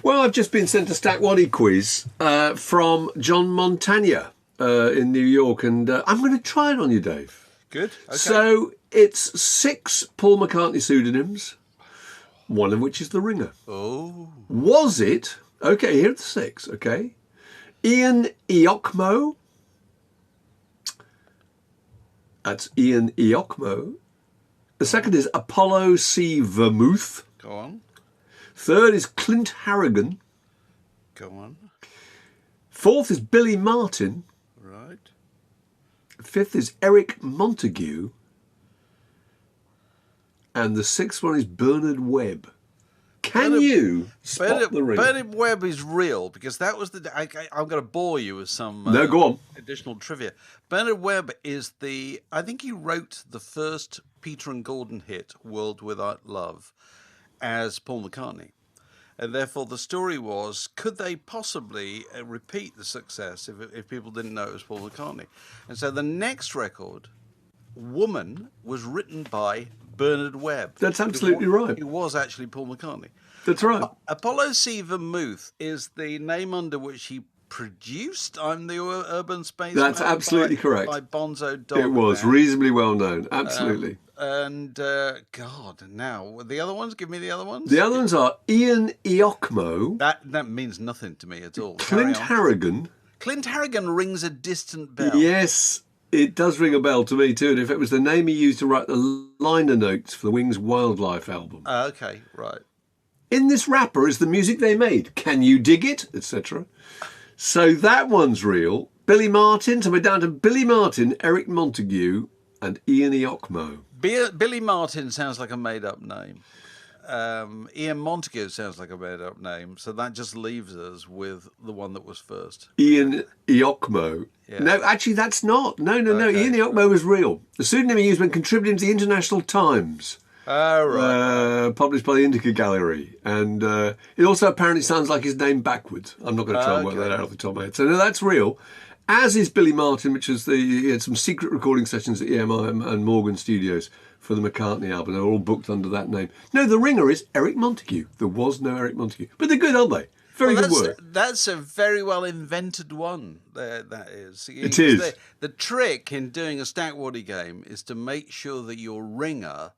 Well, I've just been sent a Stackwaddy quiz from John Montagna in New York, and I'm going to try it on you, Dave. Good. Okay. So it's 6 Paul McCartney pseudonyms, one of which is The Ringer. Oh. Was it? Okay, here are the 6, okay. Ian Iokmo. That's Ian Iokmo. The second is Apollo C. Vermouth. Go on. Third is Clint Harrigan. Go on. Fourth is Billy Martin. Right. Fifth is Eric Montague. And the 6th one is Bernard Webb. Can you spot The Ringer? Bernard Webb is real, because that was the... I'm going to bore you with some No, go on. additional trivia. Bernard Webb is the... I think he wrote the first Peter and Gordon hit, World Without Love, as Paul McCartney. And therefore the story was, could they possibly repeat the success if people didn't know it was Paul McCartney? And so the next record, Woman, was written by Bernard Webb. That's absolutely right. It was actually Paul McCartney. That's right. Apollo C. Vermouth is the name under which he produced I'm the Urban Space That's Man absolutely correct. by Bonzo Dog. It was reasonably well known. Absolutely. God, now the other ones. Give me the other ones. The other ones are Ian Iokmo. That means nothing to me at all. Clint Harrigan. Clint Harrigan rings a distant bell. Yes, it does ring a bell to me too. And if it was the name he used to write the liner notes for the Wings Wildlife album. Okay, right. In This Rapper is the music they made. Can You Dig It? Etc. So that one's real. Billy Martin. So we're down to Billy Martin, Eric Montague, and Ian Iokmo. Billy Martin sounds like a made-up name. Ian Montague sounds like a made-up name. So that just leaves us with the one that was first. Ian Iokmo. Yeah. No, actually, that's not. No. Okay. Ian Iokmo was real. The pseudonym he used when contributing to the International Times. Oh, right. Published by the Indica Gallery. And it also apparently sounds like his name backwards. I'm not going to try and work that out off the top of my head. So no, that's real. As is Billy Martin, which is he had some secret recording sessions at EMI and Morgan Studios for the McCartney album. They're all booked under that name. No, The Ringer is Eric Montague. There was no Eric Montague. But they're good, aren't they? Very good work. That's a very well invented one. That is. It is. The trick in doing a Stackwaddy game is to make sure that your ringer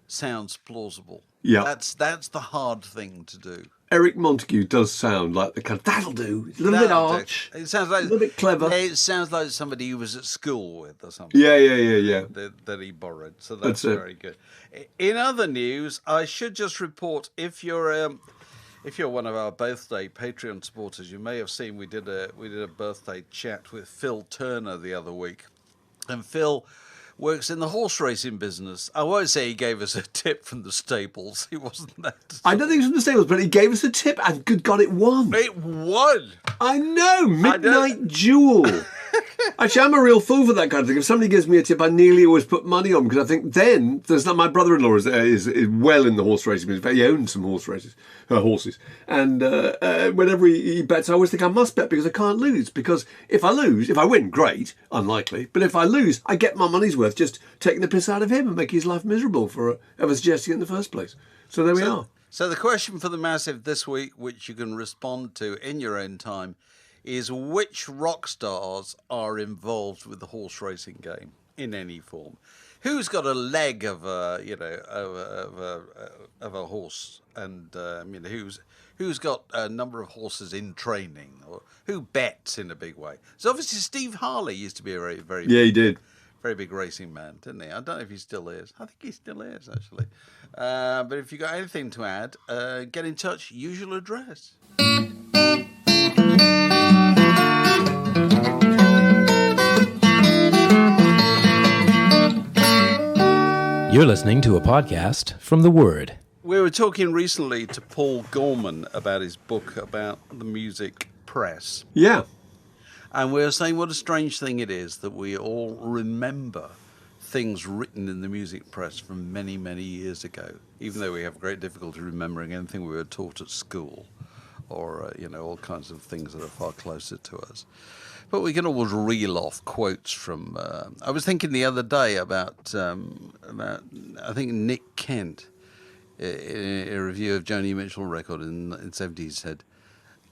sounds plausible. Yeah. That's the hard thing to do. Eric Montague does sound like the kind of, that'll do. It's a little bit arch. It sounds like a little bit clever. It sounds like somebody he was at school with or something. Yeah. That he borrowed. So that's very good. In other news, I should just report, if you're one of our birthday Patreon supporters, you may have seen we did a birthday chat with Phil Turner the other week, and Phil works in the horse racing business. I won't say he gave us a tip from the stables. He wasn't that. I don't think it was from the stables, but he gave us a tip, and good God, it won. It won. I know, Midnight Jewel. Actually, I'm a real fool for that kind of thing. If somebody gives me a tip, I nearly always put money on, because I think then there's not. My brother-in-law is well in the horse racing business. He owns some horses, and whenever he bets, I always think I must bet because I can't lose. Because if I win, great, unlikely. But if I lose, I get my money's worth just taking the piss out of him and making his life miserable for ever suggesting it in the first place. So there we are. So the question for the Massive this week, which you can respond to in your own time, is which rock stars are involved with the horse racing game in any form? Who's got a leg of a horse, and who's got a number of horses in training, or who bets in a big way? So obviously Steve Harley used to be a very he did. Very big racing man, didn't he? I don't know if he still is. I think he still is, actually. But if you've got anything to add, get in touch. Usual address. You're listening to a podcast from The Word. We were talking recently to Paul Gorman about his book about the music press. Yeah. And we were saying what a strange thing it is that we all remember things written in the music press from many, many years ago, even though we have great difficulty remembering anything we were taught at school, or, all kinds of things that are far closer to us. But we can always reel off quotes from... I was thinking the other day about I think Nick Kent in a review of Joni Mitchell record in the 70s, said,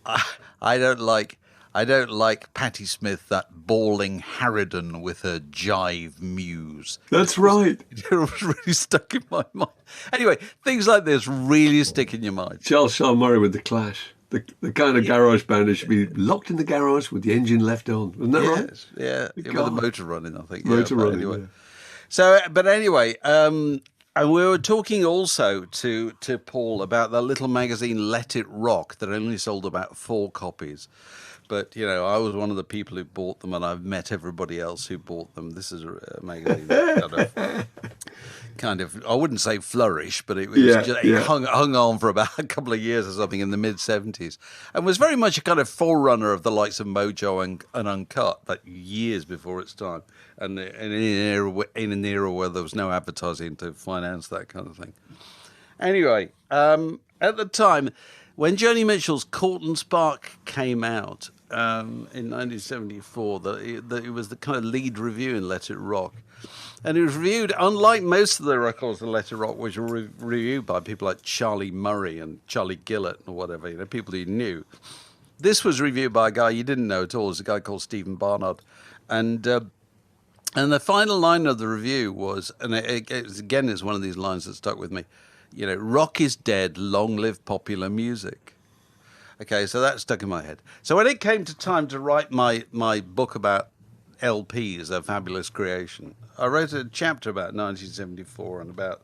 I don't like Patti Smith, that bawling harridan with her jive muse. That's right. It was really stuck in my mind. Anyway, things like this really stick in your mind. Charles Shaw Murray with The Clash. The kind of garage band that should be locked in the garage with the engine left on. Isn't that right? Yeah, with the motor running, I think. Motor running, anyway. yeah. So, but anyway, and we were talking also to Paul about that little magazine, Let It Rock, that only sold about 4 copies. But, you know, I was one of the people who bought them, and I've met everybody else who bought them. This is a magazine that kind of, I wouldn't say flourish, but it hung on for about a couple of years or something in the mid-70s, and was very much a kind of forerunner of the likes of Mojo and Uncut, but years before its time, and in an era where there was no advertising to finance that kind of thing. Anyway, at the time, when Joni Mitchell's Court and Spark came out in 1974, that it was the kind of lead review in Let It Rock. And it was reviewed, unlike most of the records in Let It Rock, which were reviewed by people like Charlie Murray and Charlie Gillett or whatever, you know, people you knew. This was reviewed by a guy you didn't know at all. It was a guy called Stephen Barnard. And the final line of the review was, and it's one of these lines that stuck with me, you know, rock is dead, long live popular music. Okay, so that stuck in my head. So when it came to time to write my book about LPs, A Fabulous Creation, I wrote a chapter about 1974 and about,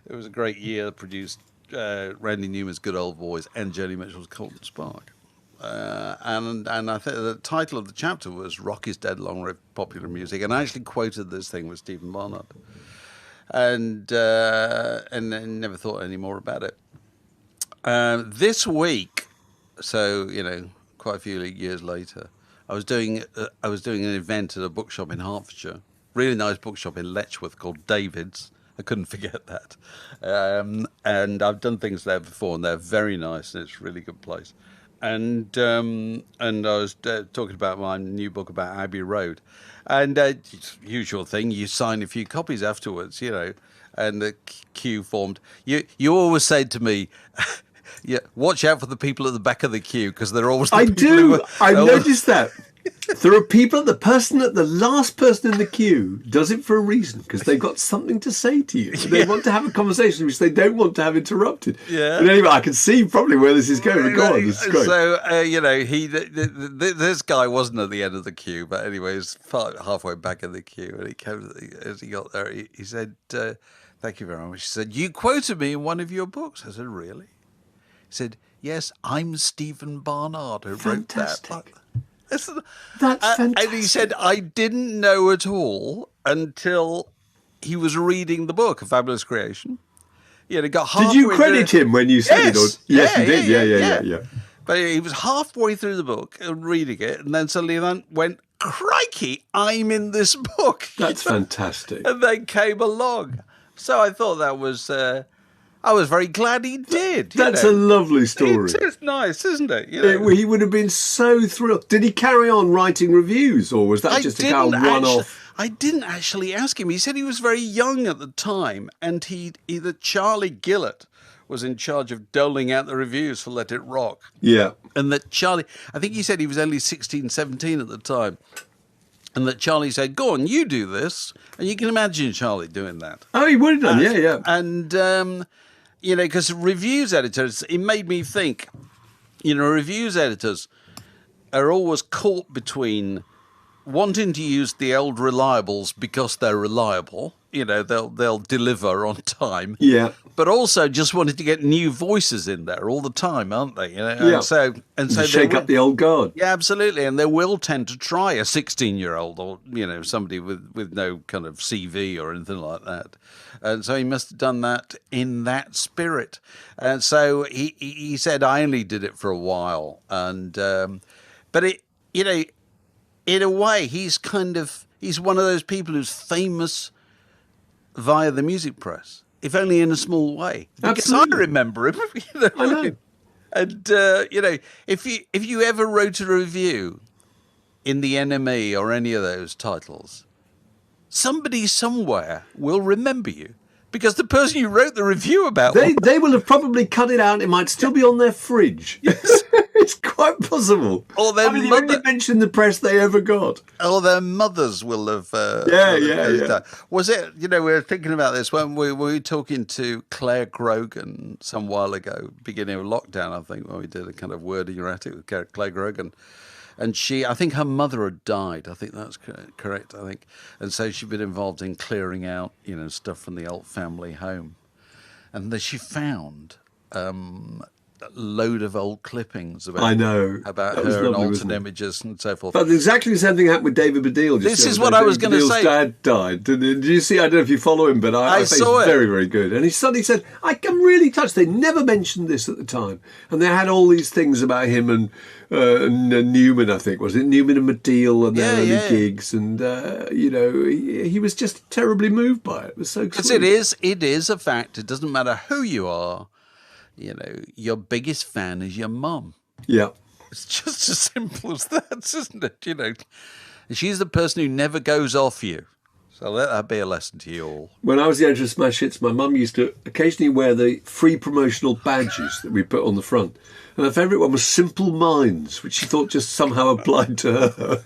it was a great year, produced Randy Newman's Good Old Boys and Joni Mitchell's Colt and Spark. And I think the title of the chapter was Rock is Dead, Long Live Popular Music, and I actually quoted this thing with Stephen Barnard. And then never thought any more about it. This week, so, you know, quite a few years later, I was doing an event at a bookshop in Hertfordshire, really nice bookshop in Letchworth called David's. I couldn't forget that. And I've done things there before, and they're very nice, and it's a really good place. And I was talking about my new book about Abbey Road, and usual thing, you sign a few copies afterwards, you know, and the queue formed. You always said to me, yeah, watch out for the people at the back of the queue, because they're always. I do. I noticed that. There are people, the last person in the queue does it for a reason, because they've got something to say to you. They want to have a conversation which they don't want to have interrupted. Yeah. But anyway, I can see probably where this is going. Go on, this is great. So, you know, this guy wasn't at the end of the queue, but anyway, he was halfway back in the queue, and he came, as he got there, he said, thank you very much. He said, you quoted me in one of your books. I said, really? He said, yes, I'm Stephen Barnard who wrote that. That's fantastic. And he said, I didn't know at all until he was reading the book, A Fabulous Creation. Yeah, he got halfway. Did you credit him when you said it? Yes, you did. Yeah. But he was halfway through the book and reading it, and then suddenly went, crikey, I'm in this book. That's fantastic. And then came along. So I thought that was... I was very glad he did. That's a lovely story. It's nice, isn't it? You know? He would have been so thrilled. Did he carry on writing reviews, or was that just a kind of one-off? I didn't actually ask him. He said he was very young at the time, and either Charlie Gillett was in charge of doling out the reviews for Let It Rock. Yeah. And that Charlie, I think he said he was only 16, 17 at the time. And that Charlie said, go on, you do this. And you can imagine Charlie doing that. Oh, he would have done, yeah. And... you know, because reviews editors, it made me think, you know, reviews editors are always caught between wanting to use the old reliables because they're reliable, you know, they'll deliver on time. Yeah. But also just wanted to get new voices in there all the time, aren't they? You know? Yeah. And so shake up the old guard. Yeah, absolutely. And they will tend to try a 16-year-old or, you know, somebody with no kind of CV or anything like that. And so he must have done that in that spirit. And so he said, I only did it for a while. And but it, you know, in a way, he's one of those people who's famous via the music press, if only in a small way. Because Absolutely. I remember him. You know, I know. And you know, if you ever wrote a review in the NME or any of those titles, somebody somewhere will remember you Because the person you wrote the review about... They will have probably cut it out. It might still be on their fridge. Yes. It's quite possible. Or their the only mention the press they ever got. Or their mothers will have... Yeah. Was it... we were thinking about this when we were talking to Claire Grogan some while ago, beginning of lockdown, I think, when we did a kind of word erratic with Claire Grogan. And I think her mother had died. I think that's correct, I think. And so she'd been involved in clearing out, stuff from the old family home. And then she found a load of old clippings about her and altered images and so forth. But exactly the same thing happened with David Baddiel. This is what I was going to say. Baddiel's dad died. Did you see? I don't know if you follow him, but I saw it. Very, very good. And he suddenly said, I'm really touched. They never mentioned this at the time. And they had all these things about him and Newman, I think. Was it Newman and Baddiel and their early gigs? And, he was just terribly moved by it. It was so sweet. Because it is a fact. It doesn't matter who you are. Your biggest fan is your mum. Yeah. It's just as simple as that, isn't it? And she's the person who never goes off you. So let that be a lesson to you all. When I was the editor of Smash Hits, my mum used to occasionally wear the free promotional badges that we put on the front. And her favourite one was Simple Minds, which she thought just somehow applied to her.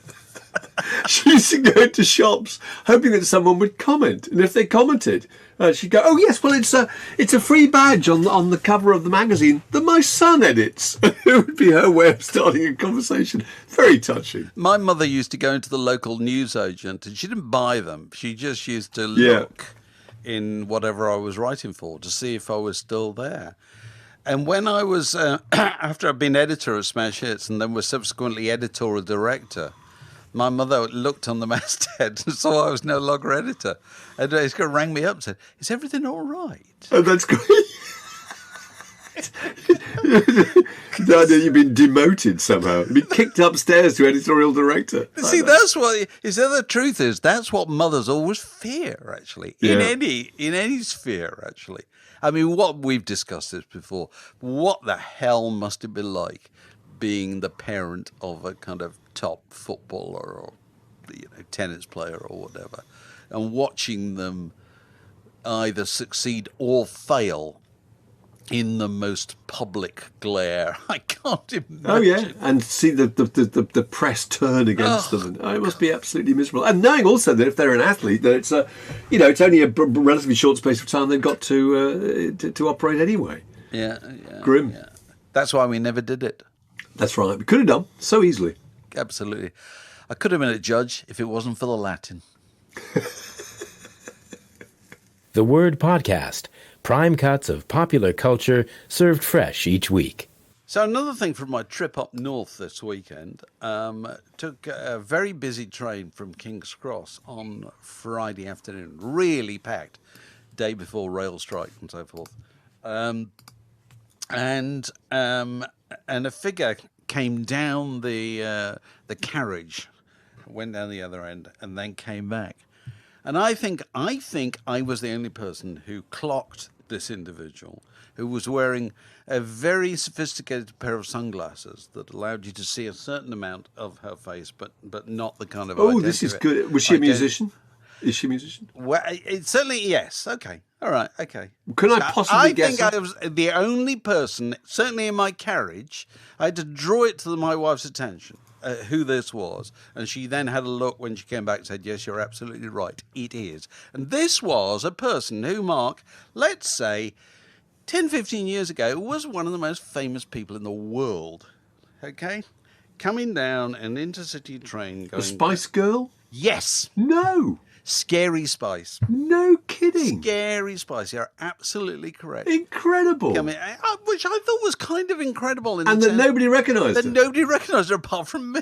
She used to go into shops hoping that someone would comment. And if they commented, she'd go, "Oh, yes, well, it's a free badge on the cover of the magazine that my son edits." It would be her way of starting a conversation. Very touching. My mother used to go into the local newsagent, and she didn't buy them. She just used to look in whatever I was writing for to see if I was still there. And when I was, after I'd been editor of Smash Hits and then was subsequently editorial director, my mother looked on the masthead and saw I was no longer editor. And she rang me up and said, "Is everything all right?" Oh, that's great. No, you've been demoted somehow. You've been kicked upstairs to editorial director. See, that's what... The truth is, that's what mothers always fear, actually, in any sphere, actually. I mean, what we've discussed this before. What the hell must it be like being the parent of a kind of top footballer or tennis player or whatever, and watching them either succeed or fail in the most public glare. I can't imagine. Oh yeah, and see the press turn against them. And, it must be absolutely miserable. And knowing also that if they're an athlete, that it's it's only a relatively short space of time they've got to operate anyway. Yeah. Grim. Yeah. That's why we never did it. That's right. We could have done so easily. Absolutely. I could have been a judge if it wasn't for the Latin. The Word Podcast. Prime cuts of popular culture served fresh each week. So another thing from my trip up north this weekend, took a very busy train from King's Cross on Friday afternoon, really packed, day before rail strike and so forth. And a figure came down the carriage, went down the other end, and then came back. And I think I was the only person who clocked this individual, who was wearing a very sophisticated pair of sunglasses that allowed you to see a certain amount of her face, but not the kind of... Oh, this is good. Was she a musician? Is she a musician? Well, it certainly, yes. Okay. All right. Okay. Can I possibly guess? I think I was the only person, certainly in my carriage, I had to draw it to my wife's attention who this was. And she then had a look when she came back and said, "Yes, you're absolutely right. It is." And this was a person who, Mark, let's say 10, 15 years ago, was one of the most famous people in the world. Okay? Coming down an intercity train going... A Spice Girl? Yes. No. Scary Spice. No kidding. Scary Spice. You're absolutely correct. Incredible. I mean, which I thought was kind of incredible. And that nobody recognised her. That nobody recognised her apart from me.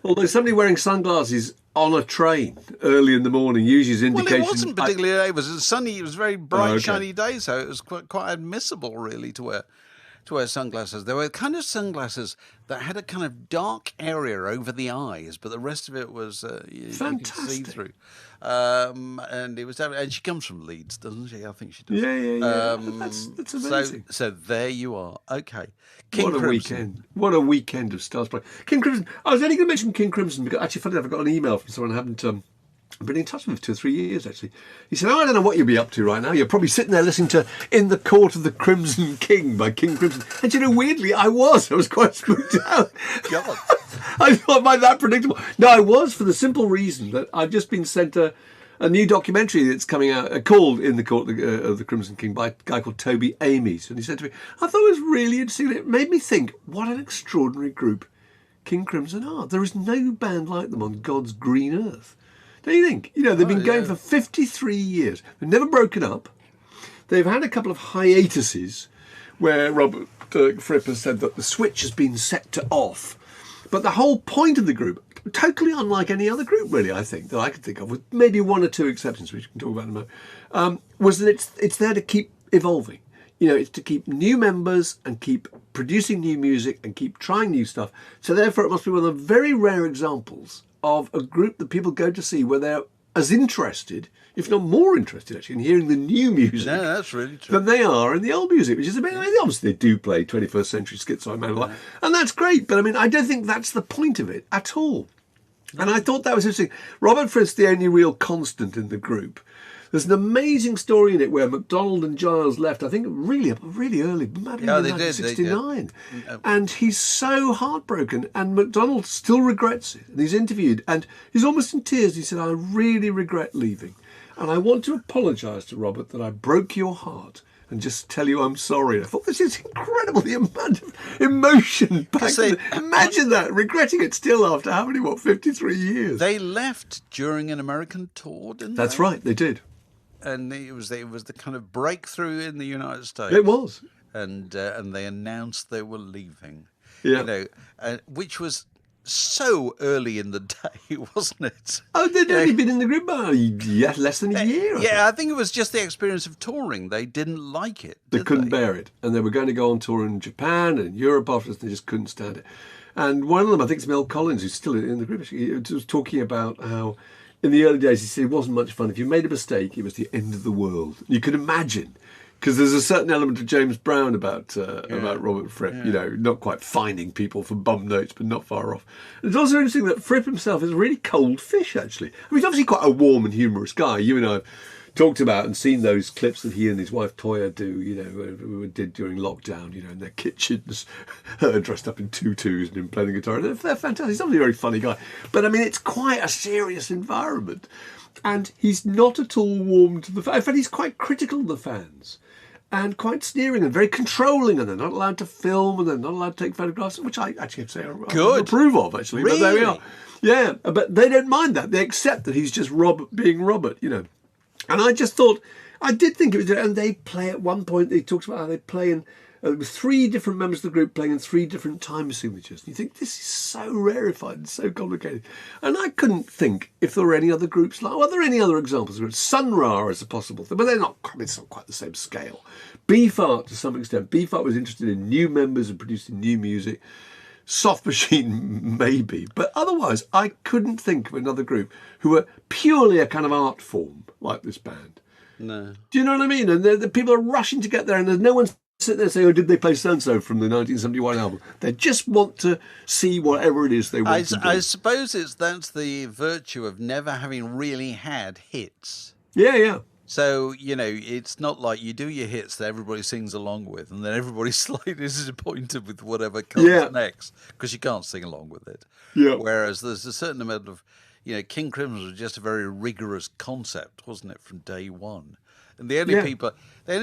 Although somebody wearing sunglasses on a train early in the morning usually is indication... Well, it wasn't particularly... It was sunny. It was very bright, shiny day, so it was quite admissible, really, to wear sunglasses. There were kind of sunglasses that had a kind of dark area over the eyes, but the rest of it was you could see through. And it was, and she comes from Leeds, doesn't she? I think she does. Yeah. That's amazing. So there you are. Okay. What a weekend. What a weekend of stars play. King Crimson. I was only going to mention King Crimson because actually, funny enough, I got an email from someone I haven't I've been in touch with him for 2 or 3 years, actually. He said, I don't know what you'll be up to right now. You're probably sitting there listening to In the Court of the Crimson King by King Crimson. And weirdly, I was quite spooked out. God. I thought, am I that predictable? No, I was, for the simple reason that I've just been sent a new documentary that's coming out called In the Court of the Crimson King by a guy called Toby Amies. And he said to me, I thought it was really interesting. It made me think, what an extraordinary group King Crimson are. There is no band like them on God's green earth. Don't you think? They've been going for 53 years. They've never broken up. They've had a couple of hiatuses where Robert Fripp has said that the switch has been set to off. But the whole point of the group, totally unlike any other group, really, I think, that I could think of, with maybe 1 or 2 exceptions, which we can talk about in a moment, was that it's there to keep evolving. It's to keep new members and keep producing new music and keep trying new stuff. So therefore, it must be one of the very rare examples of a group that people go to see where they're as interested, if not more interested, actually, in hearing the new music. No, that's really true. Than they are in the old music, which is a bit. Obviously, they do play 21st century schizo and that's great. But I don't think that's the point of it at all. And I thought that was interesting. Robert Fripp's the only real constant in the group. There's an amazing story in it where MacDonald and Giles left, I think, really early, maybe in 1969. And he's so heartbroken, and MacDonald still regrets it. And he's interviewed, and he's almost in tears. He said, I really regret leaving. And I want to apologise to Robert that I broke your heart and just tell you I'm sorry. I thought, this is incredible, the amount of emotion back then. Imagine that, regretting it still after how many, 53 years? They left during an American tour, didn't they? That's right, they did. And it was the kind of breakthrough in the United States. It was. And they announced they were leaving. Yeah. Which was so early in the day, wasn't it? Oh, they'd only been in the group about less than a year. I think it was just the experience of touring. They didn't like it. They couldn't bear it. And they were going to go on tour in Japan and Europe after this, and they just couldn't stand it. And one of them, I think it's Mel Collins, who's still in the group, he was talking about how in the early days, he said it wasn't much fun. If you made a mistake, it was the end of the world. You could imagine, because there's a certain element of James Brown about Robert Fripp, not quite finding people for bum notes, but not far off. And it's also interesting that Fripp himself is a really cold fish, actually. He's obviously quite a warm and humorous guy. You and I have talked about and seen those clips that he and his wife Toya did during lockdown, in their kitchens, dressed up in tutus and playing the guitar. They're fantastic. He's obviously a very funny guy. But it's quite a serious environment. And he's not at all warm to the fans. In fact, he's quite critical of the fans. And quite sneering and very controlling, and they're not allowed to film and they're not allowed to take photographs, which I actually have to say I approve of, actually. Really? But there we are. Yeah, but they don't mind that. They accept that he's just being Robert, And I just thought, I did think it was, and they play at one point, they talked about how they play in, with 3 different members of the group playing in 3 different time signatures. And you think, this is so rarefied and so complicated. And I couldn't think if there were any other groups are there any other examples? Sun Ra is a possible thing, but they're not, it's not quite the same scale. Beefheart, to some extent. Beefheart was interested in new members and producing new music. Soft Machine, maybe. But otherwise, I couldn't think of another group who were purely a kind of art form like this band. No. Do you know what I mean? And the people are rushing to get there, and there's no one sitting there saying, oh, did they play so-and-so from the 1971 album? They just want to see whatever it is they want to do. I suppose that's the virtue of never having really had hits. Yeah. So, it's not like you do your hits that everybody sings along with, and then everybody's slightly disappointed with whatever comes next, because you can't sing along with it. Yeah. Whereas there's a certain amount of, King Crimson was just a very rigorous concept, wasn't it, from day one? And the only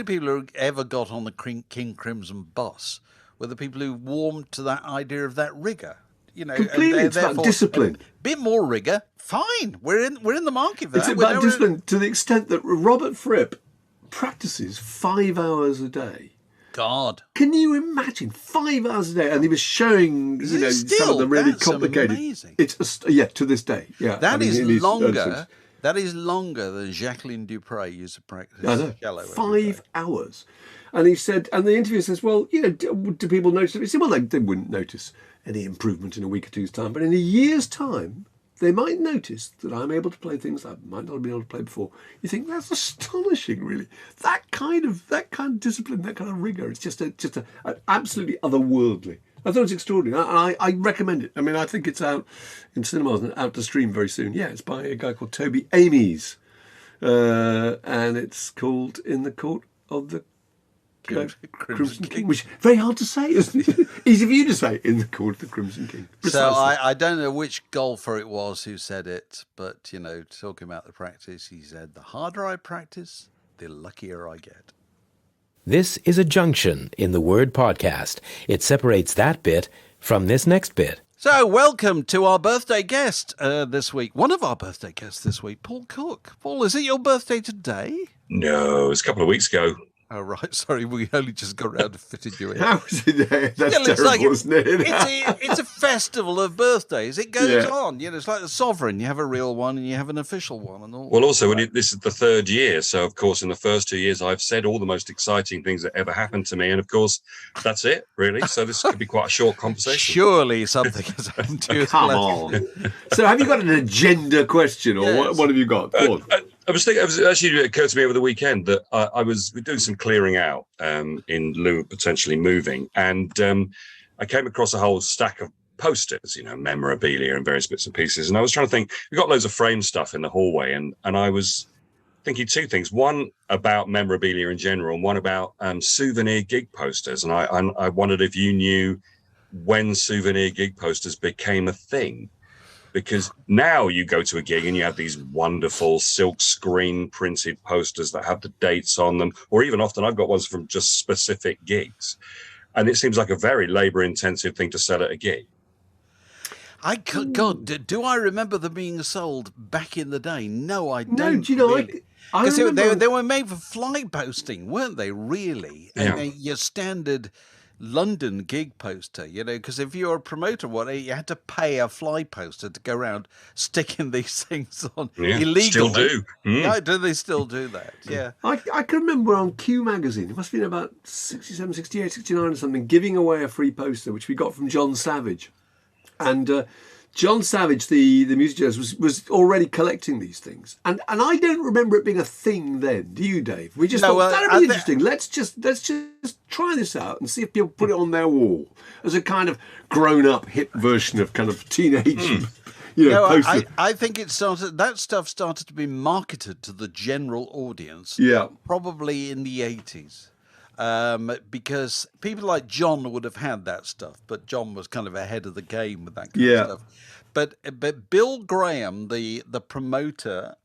people who ever got on the King Crimson bus were the people who warmed to that idea of that rigour. Completely, it's about discipline. A bit more rigour, fine. We're in the market for that. It's about discipline to the extent that Robert Fripp practices 5 hours a day. God, can you imagine 5 hours a day? And he was showing, some of the really complicated. Amazing. It's to this day. Yeah, that is longer. That is longer than Jacqueline Dupre used to practice. I know. Cello 5 hours. And he said, and the interviewer says, well, do people notice it? He said, well, they wouldn't notice any improvement in a week or two's time, but in a year's time, they might notice that I'm able to play things I might not have been able to play before. You think that's astonishing, really. That kind of discipline, that kind of rigour. It's just absolutely otherworldly. I thought it was extraordinary. I recommend it. I mean, I think it's out in cinemas and out to stream very soon. Yeah, it's by a guy called Toby Amies. And it's called In the Court of the Crimson King, which is very hard to say, isn't it? Easy for you to say, In the Court of the Crimson King. Precisely. So I don't know which golfer it was who said it, but, talking about the practice, he said, the harder I practice, the luckier I get. This is a junction in the word podcast. It separates that bit from this next bit. So, welcome to our birthday guest this week. One of our birthday guests this week, Paul Cook. Paul, is it your birthday today? No, it was a couple of weeks ago. Oh, right. Sorry, we only just got around to fitting you in. How was it? That's terrible, isn't it? It's a festival of birthdays. It goes on. It's like the sovereign. You have a real one and you have an official one. And all. Well, also, this is the third year. So, of course, in the first 2 years, I've said all the most exciting things that ever happened to me. And, of course, that's it, really. So this could be quite a short conversation. Surely something has happened to you. Come on. So have you got an agenda question or what have you got? Go on. I was actually, it occurred to me over the weekend that I was doing some clearing out in lieu of potentially moving. And I came across a whole stack of posters, memorabilia and various bits and pieces. And I was trying to think, we've got loads of frame stuff in the hallway. And I was thinking two things, one about memorabilia in general and one about souvenir gig posters. And I wondered if you knew when souvenir gig posters became a thing. Because now you go to a gig and you have these wonderful silk screen printed posters that have the dates on them, or even often I've got ones from just specific gigs. And it seems like a very labor-intensive thing to sell at a gig. God, do I remember them being sold back in the day? No, I don't. No, do you know, really. Because they were made for fly posting, weren't they, really? Yeah. And your standard London gig poster, because if you're a promoter, you had to pay a fly poster to go around sticking these things on illegally. Still do. Yeah, do they still do that? Yeah. I can remember on Q magazine, it must have been about 67, 68, 69 or something, giving away a free poster, which we got from John Savage. And John Savage, the music journalist, was already collecting these things. And I don't remember it being a thing then. Do you, Dave? We just thought, that'd be interesting. Let's just try this out and see if people put it on their wall as a kind of grown-up, hip version of kind of teenage, poster. I think that stuff started to be marketed to the general audience. Yeah. Probably in the 80s. Because people like John would have had that stuff, but John was kind of ahead of the game with that kind of stuff. But Bill Graham, the promoter,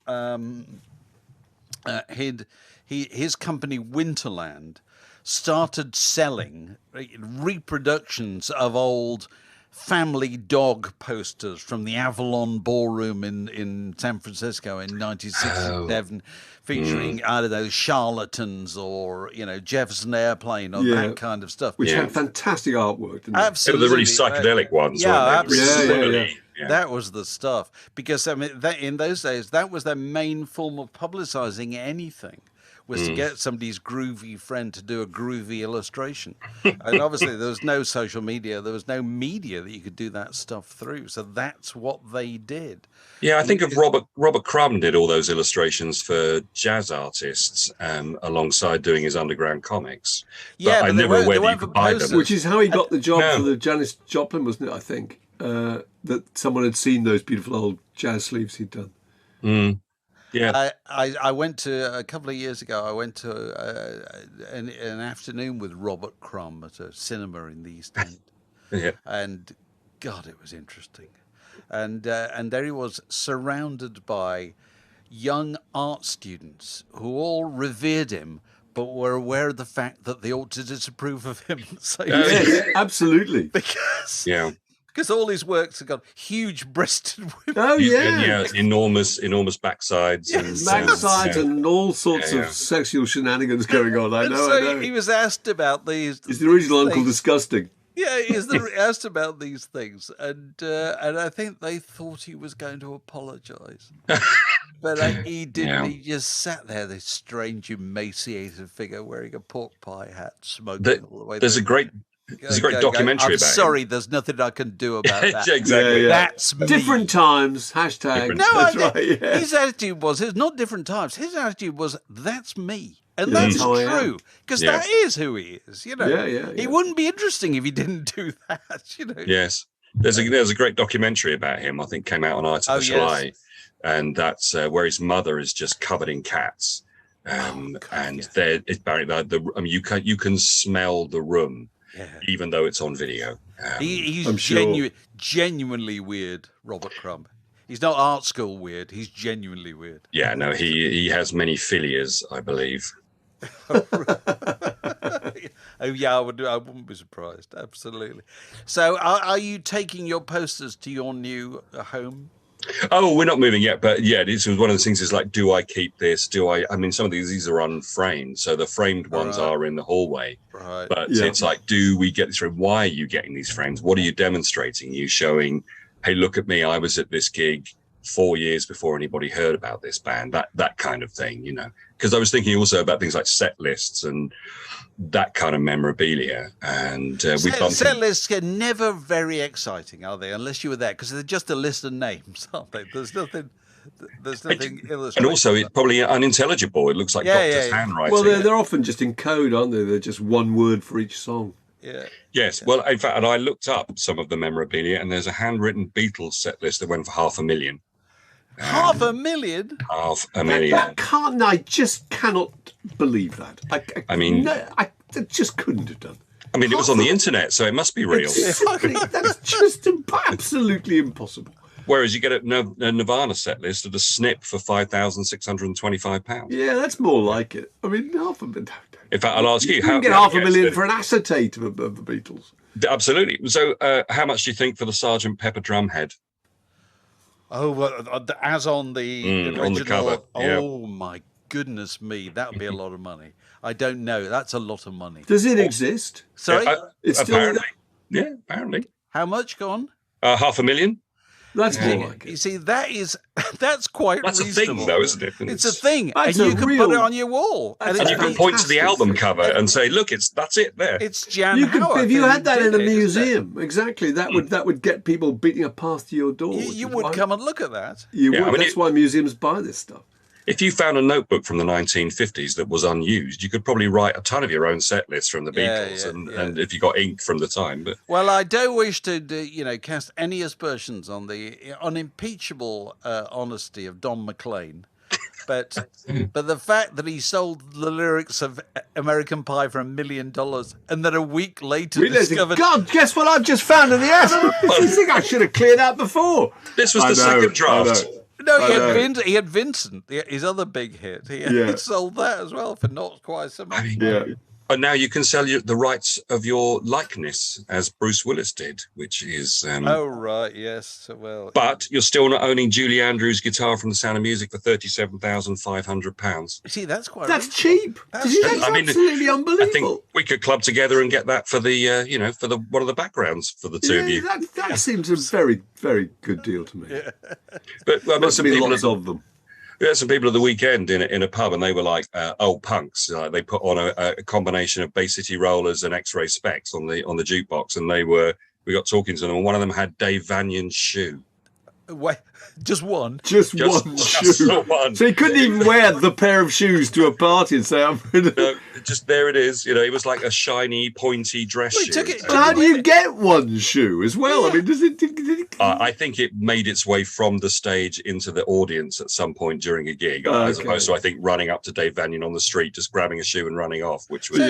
his company Winterland started selling reproductions of old family dog posters from the Avalon Ballroom in San Francisco in 1967, featuring, I don't know, charlatans or, Jefferson Airplane or that kind of stuff. Which had fantastic artwork, didn't it? Absolutely. The really psychedelic ones. Yeah, absolutely. Yeah. That was the stuff. Because, in those days, that was their main form of publicizing anything. Was to get somebody's groovy friend to do a groovy illustration. And obviously there was no social media, there was no media that you could do that stuff through. So that's what they did. Yeah, I think of Robert Crumb did all those illustrations for jazz artists alongside doing his underground comics. But I never whether you could buy them. Which is how he got the job for the Janis Joplin, wasn't it, I think? That someone had seen those beautiful old jazz sleeves he'd done. Yeah, I went to a couple of years ago. I went to an afternoon with Robert Crumb at a cinema in the East End, and God, it was interesting. And there he was, surrounded by young art students who all revered him, but were aware of the fact that they ought to disapprove of him. So yes, absolutely, because all his works have got huge-breasted women. Oh yeah, enormous backsides, and all sorts of sexual shenanigans going on. I know. He was asked about these. He's the original Uncle Disgusting. Yeah, he's asked about these things, and I think they thought he was going to apologise, but he didn't. He just sat there, this strange, emaciated figure wearing a pork pie hat, smoking all the way. There's There's a great documentary about sorry, there's nothing I can do about that. Exactly. That's me. Different times. Hashtag. No, Right, yeah. his attitude was, it's not different times. His attitude was, that's me. And that's That's how I am. true, because Yeah. that is who he is. You know, Yeah. he wouldn't be interesting if he didn't do that. You know, Yes. There's a great documentary about him, I think came out on Artificial yes. Eye. And that's where his mother is just covered in cats. There, it's Barry. You can smell the room, even though it's on video. he's sure. genuinely weird, Robert Crumb. He's not art school weird. He's genuinely weird. Yeah, no, he has many filias, I believe. Oh yeah, I wouldn't be surprised. Absolutely. So, are you taking your posters to your new home? Oh, we're not moving yet, but yeah, this was one of the things. Is like, do I keep this? I mean, some of these are unframed, so the framed ones are in the hallway. Right. But it's like, do we get this frame? Why are you getting these frames? What are you demonstrating? You showing, hey, look at me. I was at this gig 4 years before anybody heard about this band. That kind of thing, you know. Because I was thinking also about things like set lists and that kind of memorabilia. And we've done set lists are never very exciting, are they? Unless you were there, because they're just a list of names, aren't they? There's nothing illustrated. And also, it's probably unintelligible. It looks like doctor's handwriting. Well, they're often just in code, aren't they? They're just one word for each song. Yeah. Yes. Well, in fact, and I looked up some of the memorabilia, and there's a handwritten Beatles set list that went for $500,000. $500,000? $500,000. I just cannot believe that. I mean, I just couldn't have done. I mean, it was on the internet, so it must be real. Exactly. That's just absolutely impossible. Whereas you get a Nirvana set list at a snip for £5,625. Yeah, that's more like it. I mean, $500,000. In fact, I'll ask you. You can get $500,000 for an acetate of the Beatles. Absolutely. So, how much do you think for the Sgt. Pepper drum head? Oh, well, as on the original. On the cover. Oh, my goodness me. That would be a lot of money. I don't know. That's a lot of money. Does it exist? Sorry? It's apparently. Yeah, apparently. How much? Go on. $500,000. That's more like You it. see, that's quite That's reasonable. a thing, though, isn't it? It's a thing, That's and you a can real- put it on your wall. And you can point to the album cover and say, "Look, that's it there." It's Jan You could, Howarth if you who had that did in a it, isn't it? museum, exactly, that would get people beating a path to your door. You would come and look at that. You Yeah, would. I mean, That's why museums buy this stuff. If you found a notebook from the 1950s that was unused, you could probably write a ton of your own set lists from the Beatles, and if you got ink from the time. But Well, I don't wish to, cast any aspersions on the unimpeachable honesty of Don McLean, but the fact that he sold the lyrics of American Pie for $1 million and then a week later discovered. God, guess what I've just found in the ass? I think I should have cleared that before. this was the second draft. No, he had Vincent, his other big hit. He had sold that as well for not quite so much. But now you can sell the rights of your likeness, as Bruce Willis did, which is. Oh right, yes. Well, but you're still not owning Julie Andrews' guitar from The Sound of Music for £37,500. see, that's quite. That's reasonable. cheap. That's Absolutely I unbelievable. think we could club together and get that for the, for the one of the backgrounds for the two of you. That seems a very, very good deal to me. But I mean, Must some be people lots of them. We had some people at the weekend in a pub, and they were like old punks. They put on a combination of Bay City Rollers and X-Ray Specs on the jukebox, and we got talking to them, and one of them had Dave Vanion's shoe. Wait, just one. Just one just shoe. one. So he couldn't even wear the pair of shoes to a party and say, I'm going to... No, just there it is. It was like a shiny, pointy dress shoe. took it- How do you get one shoe as well? I mean, does it... I think it made its way from the stage into the audience at some point during a gig, as opposed to, I think, running up to Dave Vanian on the street, just grabbing a shoe and running off, which would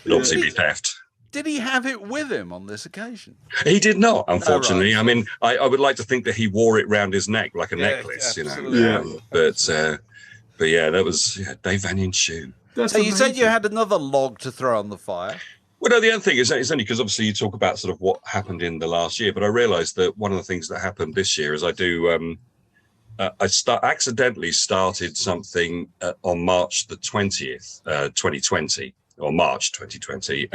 obviously be theft. Did he have it with him on this occasion? He did not, unfortunately. Oh, right. I mean, I would like to think that he wore it round his neck like a necklace, absolutely. But yeah, that was Dave Vanion's shoe. That's So you said amazing. you had another log to throw on the fire. Well, no, the other thing is it's only because obviously you talk about sort of what happened in the last year, but I realised that one of the things that happened this year is I accidentally started something on March the 20th, 2020, or March 2020,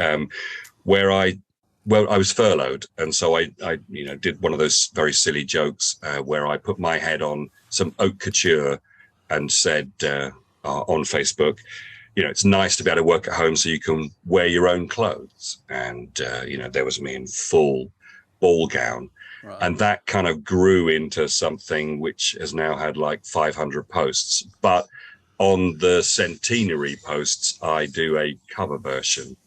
where I was furloughed, and so I did one of those very silly jokes where I put my head on some haute couture and said on Facebook, it's nice to be able to work at home so you can wear your own clothes. And, there was me in full ball gown. Right. And that kind of grew into something which has now had like 500 posts. But on the centenary posts, I do a cover version.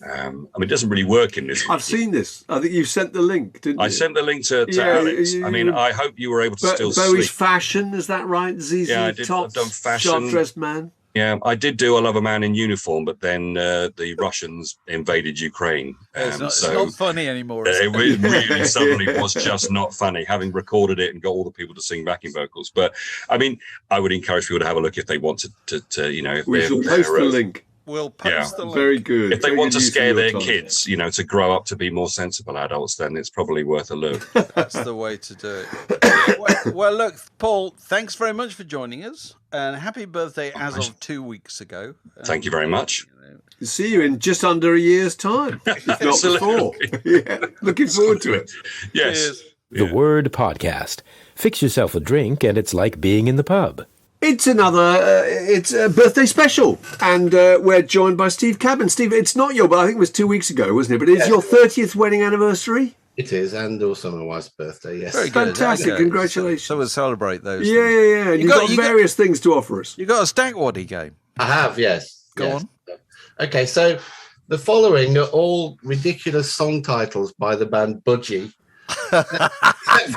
It doesn't really work in this. I've seen this. I think you sent the link, didn't you? I sent the link to Alex. I hope you were able to still sleep. Bowie's Fashion, is that right? ZZ Top, I've done Fashion. Sharp-dressed man. Yeah, I did do I Love a Man in Uniform, but then the Russians invaded Ukraine. It's not funny anymore. It really suddenly was just not funny, having recorded it and got all the people to sing backing vocals. But, I would encourage people to have a look if they wanted to if we shall post the link. We'll post the link. Very good. If they want to scare their kids, to grow up to be more sensible adults, then it's probably worth a look. That's the way to do it. Well, look, Paul, thanks very much for joining us, and happy birthday as of 2 weeks ago. Thank you very much. See you in just under a year's time, if not before. Yeah, looking forward to it. Yes. Cheers. The Word Podcast. Fix yourself a drink, and it's like being in the pub. It's it's a birthday special, and we're joined by Steve Cadman. Steve, it's not but I think it was 2 weeks ago, wasn't it? But it's your 30th wedding anniversary? It is, and also my wife's birthday, yes. Very good. Fantastic, congratulations. So we'll celebrate those. Yeah. You've got various things to offer us. You got a Stackwaddy game? I have, yes. Go on. Okay, so the following are all ridiculous song titles by the band Budgie.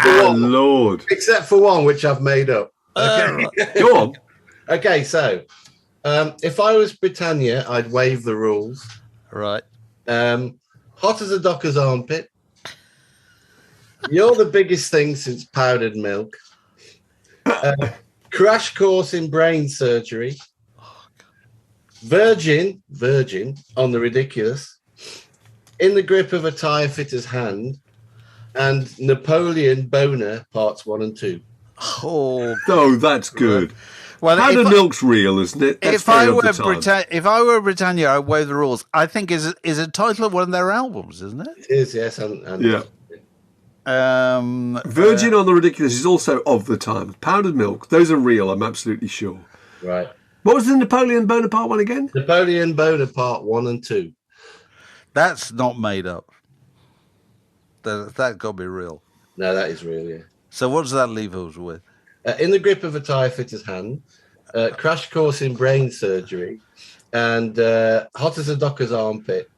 Lord. Except for one, which I've made up. Okay. Go on. Okay, so if I was Britannia, I'd waive the rules. Right. Hot as a docker's armpit. You're the biggest thing since powdered milk. Crash course in brain surgery. Virgin on the ridiculous. In the grip of a tire fitter's hand. And Napoleon Boner parts 1 and 2. Oh, that's good. Well, Powdered milk's real, isn't it? If I were Britannia, I'd waive the rules. I think is a title of one of their albums, isn't it? It is, yes. And yeah. Virgin on the ridiculous is also of the time. Powdered milk, those are real. I'm absolutely sure. Right. What was the Napoleon Bonaparte one again? Napoleon Bonaparte 1 and 2. That's not made up. That got to be real. No, that is real, yeah. So what does that leave us with? In the grip of a tire fitter's hand, crash course in brain surgery, and hot as a docker's armpit,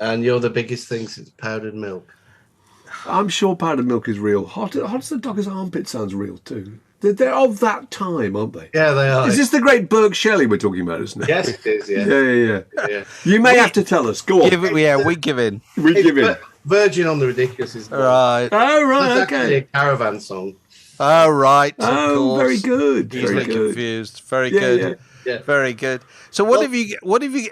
and you're the biggest thing since powdered milk. I'm sure powdered milk is real. Hot as a docker's armpit sounds real too. They're of that time, aren't they? Yeah, they are. Is this the great Burke Shelley we're talking about, isn't it? Yes, it is, yeah. Yeah. You may have to tell us. Go on. We give in. We give in. Virgin on the ridiculous is right. Oh, right, that's okay. a caravan song. Oh, right. Oh, very good. Easily confused. Very good. Yeah. Very good. So what have you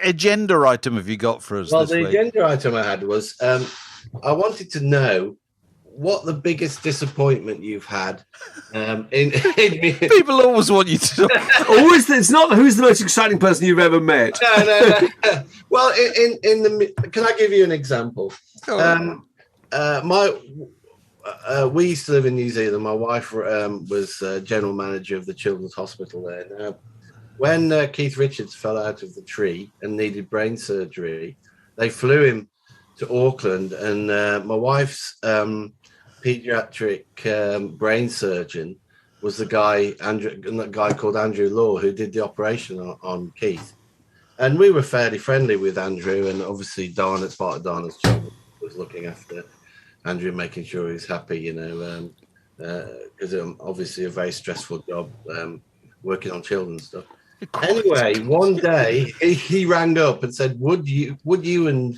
agenda item have you got for us this week? The agenda item I had was I wanted to know what the biggest disappointment you've had in people always want you to always. It's not who's the most exciting person you've ever met. No. Well, can I give you an example? We used to live in New Zealand. My wife was general manager of the Children's Hospital there. Now, when Keith Richards fell out of the tree and needed brain surgery, they flew him to Auckland, and my wife's pediatric brain surgeon was the guy called Andrew Law, who did the operation on Keith. And we were fairly friendly with Andrew, and obviously Dana, it's part of Dana's job, was looking after Andrew, making sure he was happy, because obviously a very stressful job, working on children's stuff. Anyway, one day he rang up and said, "Would you and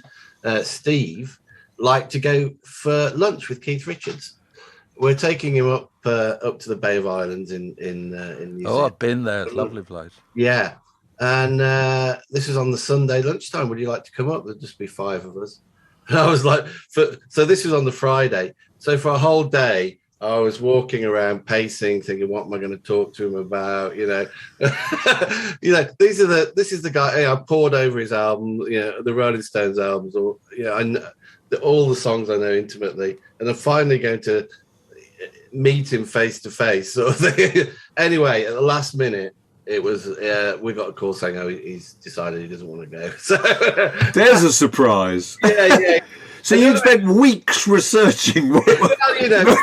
Steve like to go for lunch with Keith Richards? We're taking him up to the Bay of Islands in New Zealand." Oh, I've been there. It's a lovely place. Yeah, and this is on the Sunday lunchtime. Would you like to come up? There'd just be 5 of us. And I was like, so this was on the Friday. So for a whole day, I was walking around pacing, thinking, what am I going to talk to him about? This is the guy. I poured over his album, the Rolling Stones albums, or I know all the songs I know intimately, and I'm finally going to meet him face to face, sort of thing. Anyway, at the last minute, it was we got a call saying, "Oh, he's decided he doesn't want to go." So there's a surprise. Yeah. So you'd spent weeks researching. Well,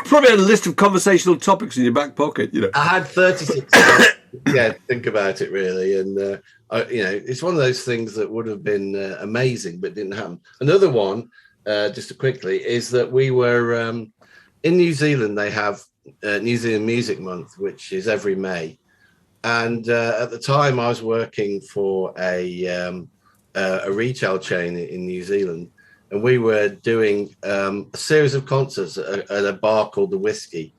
Probably had a list of conversational topics in your back pocket. I had 36. Think about it really, and it's one of those things that would have been amazing, but didn't happen. Another one, just quickly, is that we were in New Zealand. They have New Zealand Music Month, which is every May. And at the time, I was working for a retail chain in New Zealand, and we were doing a series of concerts at a bar called the Whiskey.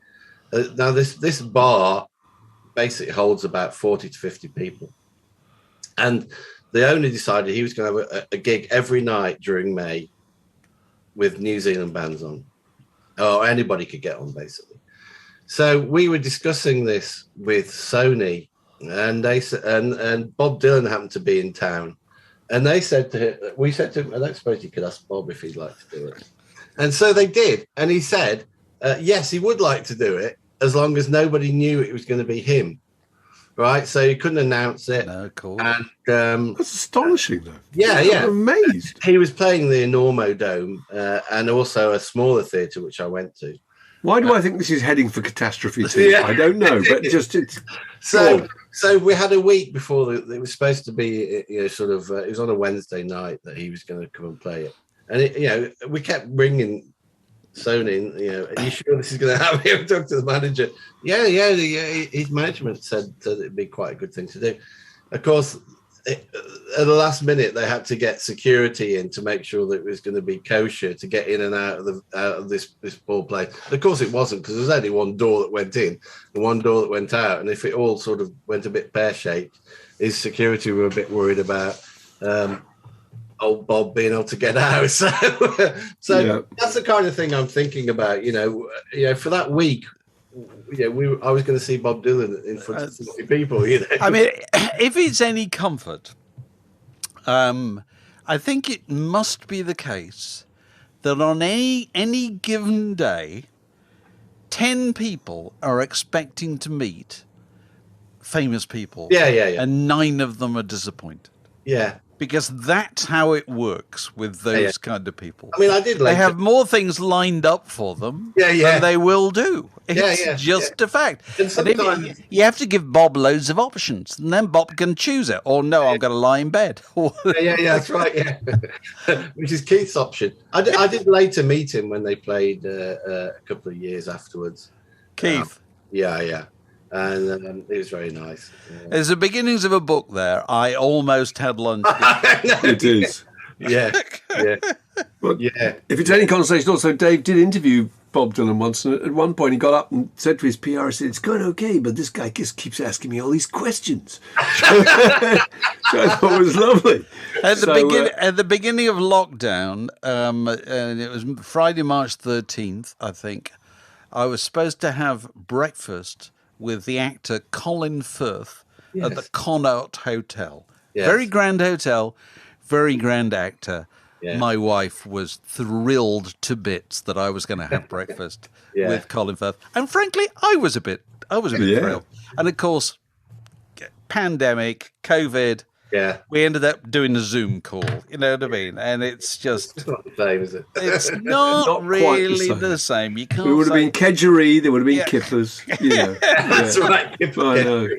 Now, this bar basically holds about 40 to 50 people, and the owner decided he was going to have a gig every night during May with New Zealand bands on, or anybody could get on, basically. So we were discussing this with Sony, and they said, and Bob Dylan happened to be in town, and they said to him, we said to him, I don't suppose you could ask Bob if he'd like to do it. And so they did, and he said, yes, he would like to do it as long as nobody knew it was going to be him, right? So he couldn't announce it. No, cool. And that's astonishing, though. Yeah. I'm amazed. He was playing the Enormo Dome and also a smaller theatre which I went to. Why do I think this is heading for catastrophe too? I don't know, but just it's so we had a week before it was supposed to be, it was on a Wednesday night that he was going to come and play it, and we kept ringing Sony, are you sure this is going to happen? We talked to the manager. Yeah. His management said it'd be quite a good thing to do. Of course, at the last minute, they had to get security in to make sure that it was going to be kosher to get in and out of this ball place. Of course, it wasn't, because there was only one door that went in and one door that went out. And if it all sort of went a bit pear-shaped, his security were a bit worried about old Bob being able to get out. So that's the kind of thing I'm thinking about. For that week, I was going to see Bob Dylan in front of 40 people. I mean, if it's any comfort, I think it must be the case that on any given day, 10 people are expecting to meet famous people. Yeah. And 9 of them are disappointed. Yeah. Because that's how it works with those kind of people. I mean, I did. They have more things lined up for them than they will do. It's just a fact. And sometimes you have to give Bob loads of options, and then Bob can choose it. Or no, I'm going to lie in bed. Yeah, that's right. Yeah, which is Keith's option. I did later meet him when they played a couple of years afterwards. Keith. Yeah. And it was very nice. There's the beginnings of a book there. I almost had lunch. It is. Yeah. But if it's any consolation, also Dave did interview Bob Dylan once, and at one point he got up and said to his PR, he said, "It's going okay, but this guy just keeps asking me all these questions." So I thought it was lovely. At the beginning of lockdown, and it was Friday, March 13th, I think, I was supposed to have breakfast with the actor Colin Firth at the Connaught Hotel. Yes. Very grand hotel, very grand actor. Yeah. My wife was thrilled to bits that I was going to have breakfast with Colin Firth. And frankly, I was a bit thrilled. And of course, pandemic, COVID. Yeah, we ended up doing a Zoom call. You know what I mean? And it's just not the same, is it? It's not really the same. You can't. It would have been Kedgeree. There would have been Kippers. That's right. I know.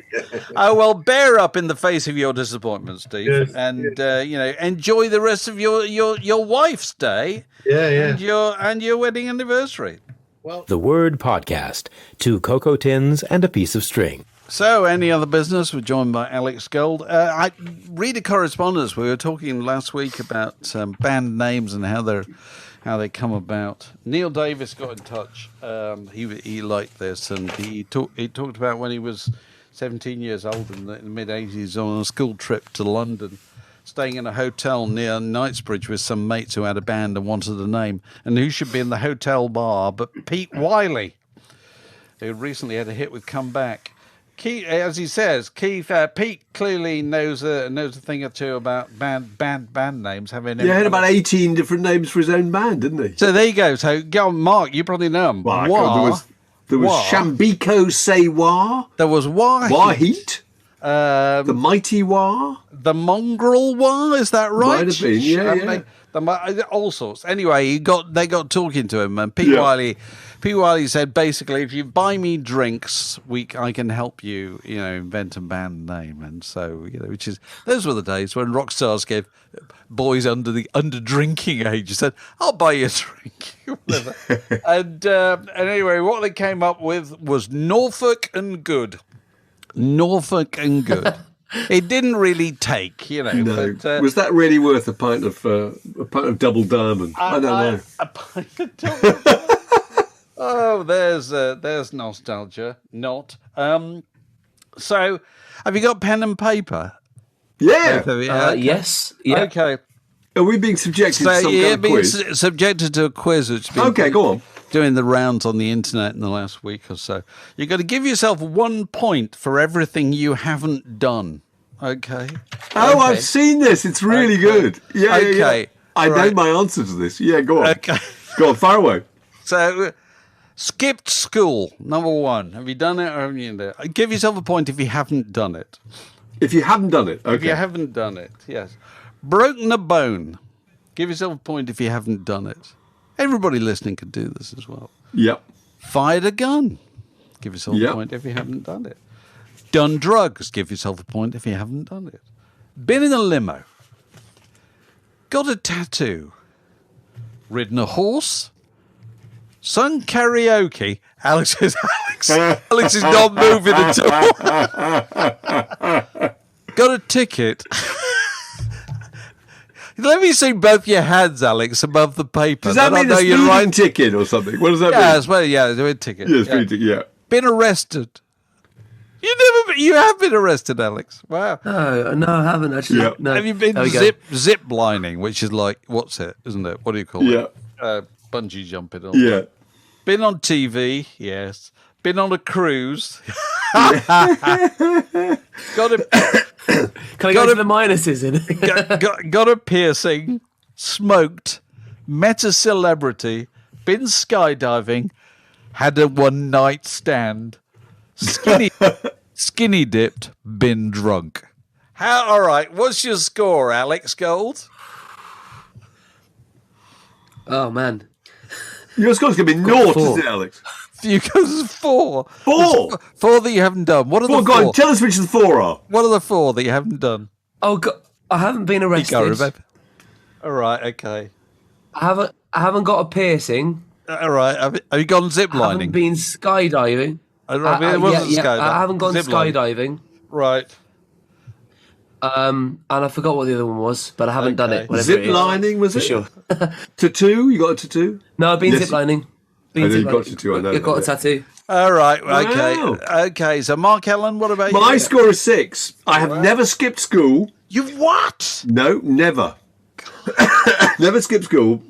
Oh well, bear up in the face of your disappointment, Steve, and enjoy the rest of your wife's day. And your wedding anniversary. Well, The Word Podcast: 2 cocoa tins and a piece of string. So, any other business? We're joined by Alex Gold. I read a correspondence. We were talking last week about band names and how they come about. Neil Davis got in touch. He liked this, and he talked about when he was 17 years old in the mid-80s on a school trip to London, staying in a hotel near Knightsbridge with some mates who had a band and wanted a name, and who should be in the hotel bar but Pete Wiley, who recently had a hit with Come Back. Keith, as he says, Pete clearly knows a thing or two about band names. He had about 18 different names for his own band, didn't he? So there you go. So go on, Mark, you probably know them. Well, there was Shambiko Sewa. There was Wahheat. The Mighty War? The Mongrel War, is that right? Might have been, yeah. All sorts. Anyway, they got talking to him, and Pete Wiley said, basically, if you buy me drinks, I can help you, invent a band name. And so, those were the days when rock stars gave boys under drinking age said, I'll buy you a drink. Whatever. and anyway, what they came up with was Norfolk and Good. Norfolk and Good. It didn't really take, No. But, was that really worth a pint of double diamond? I don't know. A pint of double diamond. Oh, there's nostalgia. Not. So, have you got pen and paper? Yeah. Yes. Yeah. Okay. Are we being subjected to some kind of quiz? Subjected to a quiz, which has been go on. doing the rounds on the internet in the last week or so. You've got to give yourself 1 point for everything you haven't done. Okay. Oh, okay. I've seen this. It's really good. Yeah. Okay. Yeah. I know my answer to this. Yeah, go on. Okay. Go on, fire away. So, skipped school, number 1. Have you done it or haven't you done it? Give yourself a point if you haven't done it. If you haven't done it, okay. If you haven't done it, yes. Broken a bone. Give yourself a point if you haven't done it. Everybody listening could do this as well. Yep. Fired a gun. Give yourself a point if you haven't done it. Done drugs. Give yourself a point if you haven't done it. Been in a limo. Got a tattoo. Ridden a horse. Sung karaoke. Alex is not moving at all. Got a ticket. Let me see both your hands, Alex, above the paper. Does that mean a speeding ticket or something? What does that mean? A ticket. Yeah, speeding ticket, yeah. Been arrested. You have been arrested, Alex. Wow. No, I haven't actually. Yeah. No. Have you been zip lining, which is like, what's it, isn't it? What do you call it? Bungee jumping. Yeah. Been on TV, yes. Been on a cruise. Can I go to the minuses in? got a piercing, smoked, met a celebrity, been skydiving, had a one-night stand, skinny dipped, been drunk. All right, what's your score, Alex Gold? Oh, man. Your score's going to be naught, isn't it, Alex? You go 4. 4? 4 that you haven't done. What are the 4? Go on, tell us which the 4 are. What are the 4 that you haven't done? Oh, God, I haven't been arrested. All right, okay. I haven't got a piercing. All right, have you gone zip lining? I haven't been skydiving. I haven't gone skydiving. Right. And I forgot what the other one was, but I haven't done it. Zip lining, was it? Sure. Tattoo? You got a tattoo? No, I've been zip lining. You got a tattoo, I know. You've got a tattoo. All right, okay. Wow. Okay, so Mark Ellen, what about you? My score is 6. I have never skipped school. You've what? No, never. Never skipped school.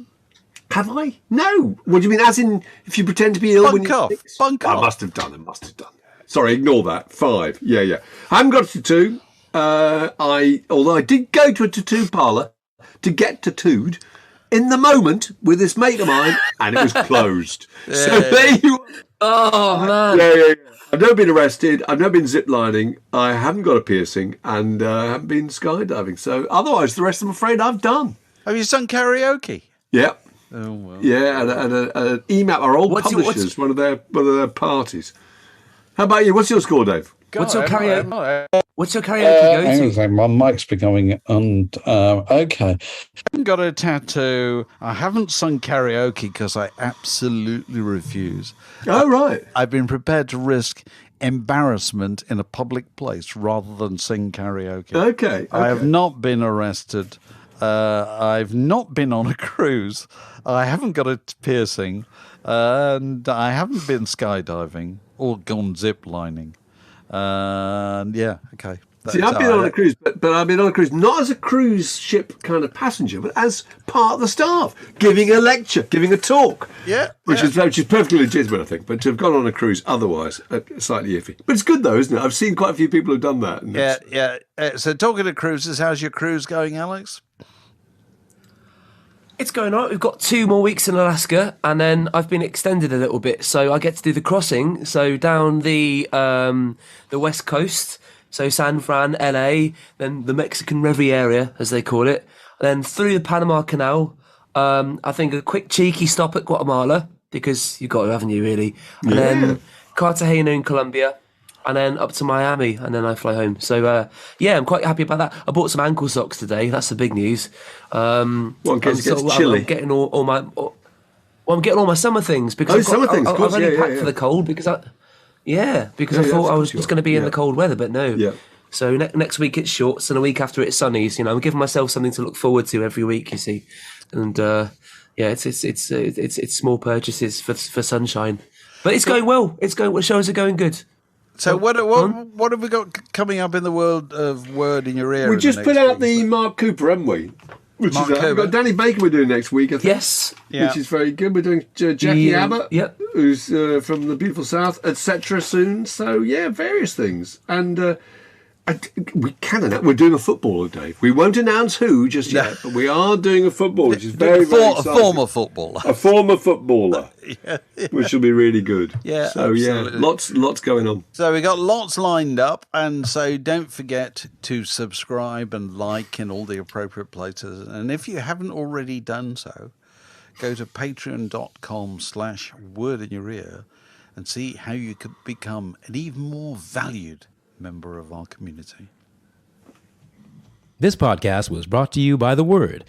Have I? No. What do you mean? As in, if you pretend to be ill when you're 6? Bunk off. I must have done. Sorry, ignore that. 5. Yeah. I haven't got a tattoo. Although I did go to a tattoo parlour to get tattooed in the moment with this mate of mine, and it was closed. So there you are. Oh, man. Yeah. I've never been arrested. I've never been ziplining. I haven't got a piercing, and I haven't been skydiving. So otherwise, the rest I'm afraid I've done. Have you sung karaoke? Yeah. Oh well. Yeah, and an EMAP, our old publishers, one of their parties. How about you? What's your score, Dave? What's your karaoke go to? My mic's becoming okay. I haven't got a tattoo. I haven't sung karaoke because I absolutely refuse. Oh, right. I've been prepared to risk embarrassment in a public place rather than sing karaoke. Okay. I have not been arrested. I've not been on a cruise. I haven't got a piercing. And I haven't been skydiving or gone zip lining. Okay. See, I've been on a cruise, but I've been on a cruise not as a cruise ship kind of passenger, but as part of the staff, giving a lecture, giving a talk. Which is perfectly legitimate, I think. But to have gone on a cruise otherwise, slightly iffy. But it's good though, isn't it? I've seen quite a few people who've done that. So talking to cruises, how's your cruise going, Alex? It's going on. We've got 2 more weeks in Alaska, and then I've been extended a little bit, so I get to do the crossing. So down the west coast So San Fran, LA, then the Mexican Riviera, as they call it, then through the Panama Canal. I think a quick cheeky stop at Guatemala, because you've got to, haven't you, really? And then Cartagena in Colombia, and then up to Miami, and then I fly home. So, I'm quite happy about that. I bought some ankle socks today. That's the big news. In case it gets chilly. I'm getting all my... I'm getting all my summer things, because summer things, of course, I've only packed for the cold, because I thought I was just going to be in the cold weather, but no. Yeah. So next week it's shorts, and a week after it's sunnies. You know, I'm giving myself something to look forward to every week. You see, and it's small purchases for sunshine, but it's going well. It's going. Shows are going good. So what have we got coming up in the world of Word in Your Ear? We just put out the Mark Cooper, haven't we? We've got Danny Baker we're doing next week, I think. Yes. Which is very good. We're doing Jackie Abbott, who's from the beautiful South, etc. soon. So, various things. And we can announce, we're doing a footballer, Dave. We won't announce who just yet, but we are doing a football, which is very exciting. A former footballer. A former footballer, which will be really good. Yeah, so, absolutely. Lots going on. So we got lots lined up, and so don't forget to subscribe and like in all the appropriate places. And if you haven't already done so, go to patreon.com/wordinyour-ear and see how you could become an even more valued member of our community. This podcast was brought to you by The Word.